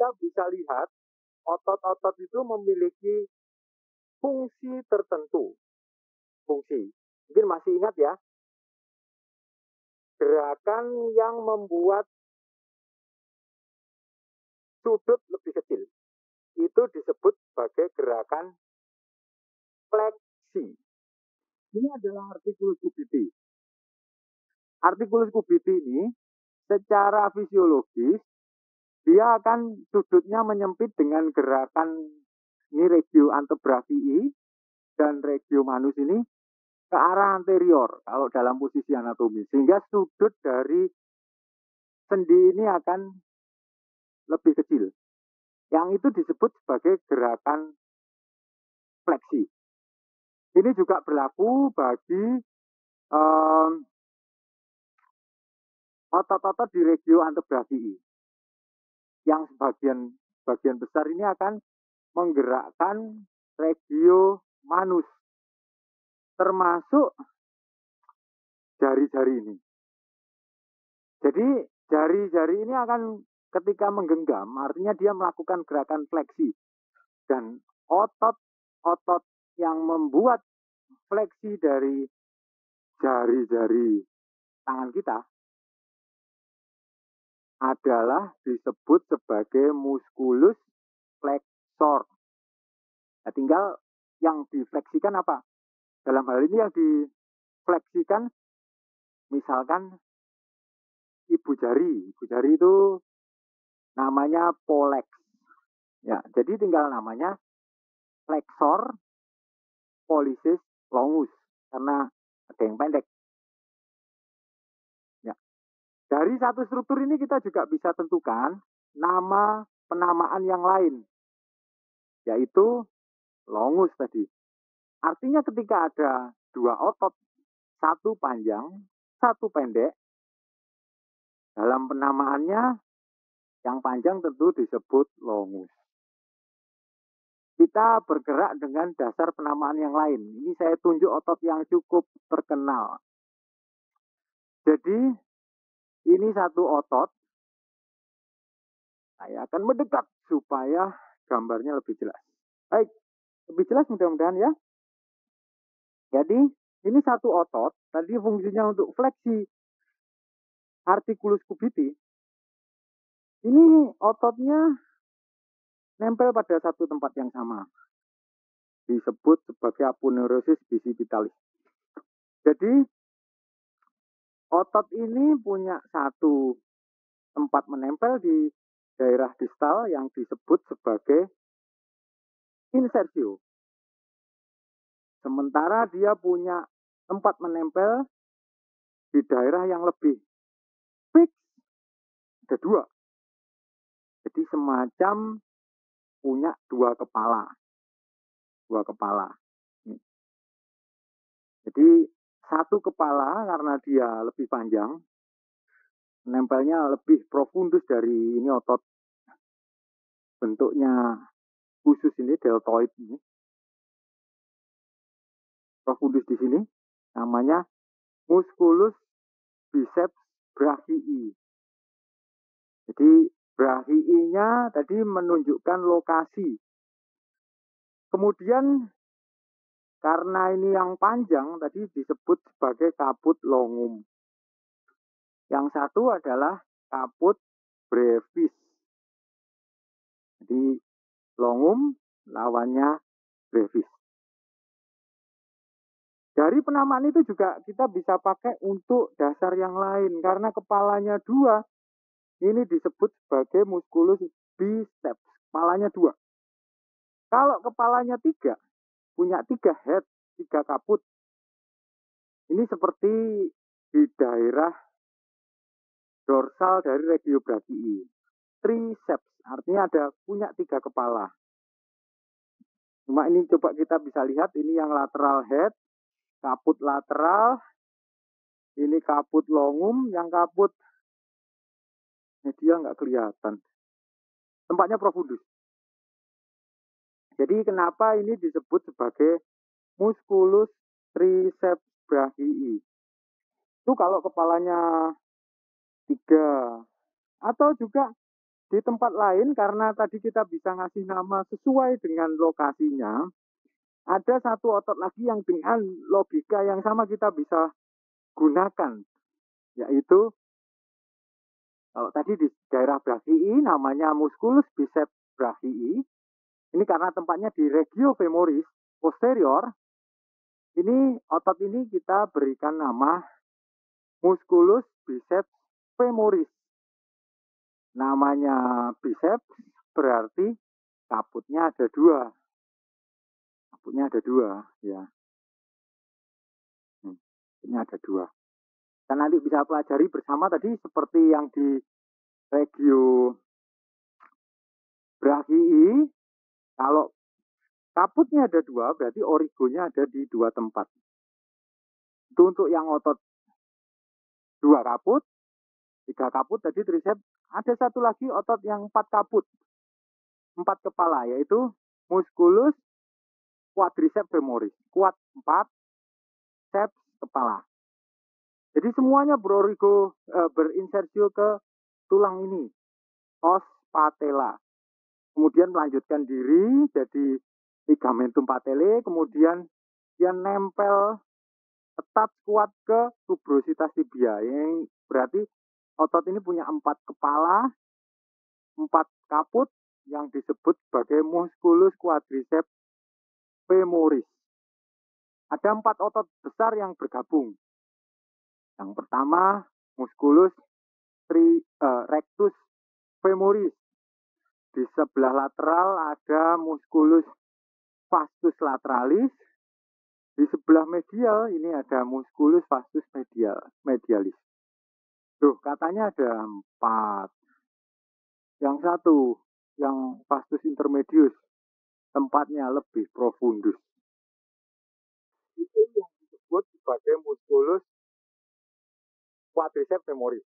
kita bisa lihat otot-otot itu memiliki fungsi tertentu. Fungsi. Mungkin masih ingat ya, gerakan yang membuat sudut lebih kecil. Itu disebut sebagai gerakan fleksi. Ini adalah artikulus kubiti. Artikulus kubiti ini secara fisiologis dia akan sudutnya menyempit dengan gerakan ini regio antebrakii dan regio manus ini ke arah anterior kalau dalam posisi anatomi, sehingga sudut dari sendi ini akan lebih kecil. Yang itu disebut sebagai gerakan fleksi. Ini juga berlaku bagi otot-otot di regio antebrakii. Yang sebagian besar ini akan menggerakkan regio manus, termasuk jari-jari ini. Jadi jari-jari ini akan ketika menggenggam, artinya dia melakukan gerakan fleksi. Dan otot-otot yang membuat fleksi dari jari-jari tangan kita adalah disebut sebagai musculus flexor. Nah, tinggal yang difleksikan apa? Dalam hal ini yang difleksikan misalkan ibu jari. Ibu jari itu namanya pollex. Ya, jadi tinggal namanya flexor pollicis longus karena ada yang pendek. Ya. Dari satu struktur ini kita juga bisa tentukan nama penamaan yang lain, yaitu longus tadi. Artinya ketika ada dua otot, satu panjang, satu pendek, dalam penamaannya yang panjang tentu disebut longus. Kita bergerak dengan dasar penamaan yang lain. Ini saya tunjuk otot yang cukup terkenal. Jadi ini satu otot. Saya akan mendekat supaya gambarnya lebih jelas. Baik, lebih jelas mudah-mudahan ya. Jadi ini satu otot. Tadi fungsinya untuk fleksi articulus kubiti. Ini ototnya nempel pada satu tempat yang sama. Disebut sebagai aponeurosis bicipitalis. Jadi otot ini punya satu tempat menempel di daerah distal yang disebut sebagai insersio. Sementara dia punya tempat menempel di daerah yang lebih fix, ada dua. Jadi semacam punya dua kepala. Dua kepala. Jadi satu kepala karena dia lebih panjang, nempelnya lebih profundus dari ini otot bentuknya khusus ini, deltoid ini. Profundus di sini namanya musculus biceps brachii. Jadi brachii-nya tadi menunjukkan lokasi. Kemudian karena ini yang panjang tadi disebut sebagai caput longum. Yang satu adalah caput brevis. Jadi longum lawannya brevis. Dari penamaan itu juga kita bisa pakai untuk dasar yang lain. Karena kepalanya dua, ini disebut sebagai musculus biceps. Kepalanya dua. Kalau kepalanya tiga, punya tiga head, tiga kaput. Ini seperti di daerah dorsal dari regio brachii. Triceps, artinya ada punya tiga kepala. Cuma ini coba kita bisa lihat, ini yang lateral head, kaput lateral, ini kaput longum, yang kaput medial nggak kelihatan. Tempatnya profundus. Jadi kenapa ini disebut sebagai musculus triceps brachii? Itu kalau kepalanya tiga. Atau juga Di tempat lain, karena tadi kita bisa ngasih nama sesuai dengan lokasinya, ada satu otot lagi yang dengan logika yang sama kita bisa gunakan, yaitu kalau tadi di daerah brachii namanya musculus biceps brachii, ini karena tempatnya di regio femoris posterior, ini otot ini kita berikan nama musculus biceps femoris. Namanya biceps berarti kaputnya ada dua. Kaputnya ada dua, ya. Kaputnya ada dua. Dan nanti bisa pelajari bersama tadi seperti yang di regio brachii. Kalau kaputnya ada dua, berarti origonya ada di dua tempat. Itu untuk yang otot dua kaput, tiga kaput tadi triceps. Ada satu lagi otot yang empat kaput, empat kepala, yaitu musculus quadriceps femoris. Quad empat, ceps kepala. Jadi semuanya berinsersio ke tulang ini, os patella. Kemudian melanjutkan diri jadi ligamentum patellae, kemudian dia nempel ketat kuat ke tuberositas tibia, yang berarti otot ini punya empat kepala, empat kaput yang disebut sebagai musculus quadriceps femoris. Ada empat otot besar yang bergabung. Yang pertama, musculus rectus femoris. Di sebelah lateral ada musculus vastus lateralis. Di sebelah medial ini ada musculus vastus medialis. Tuh, katanya ada empat. Yang satu, yang vastus intermedius, tempatnya lebih profundus. Itu yang disebut sebagai musculus quadriceps femoris.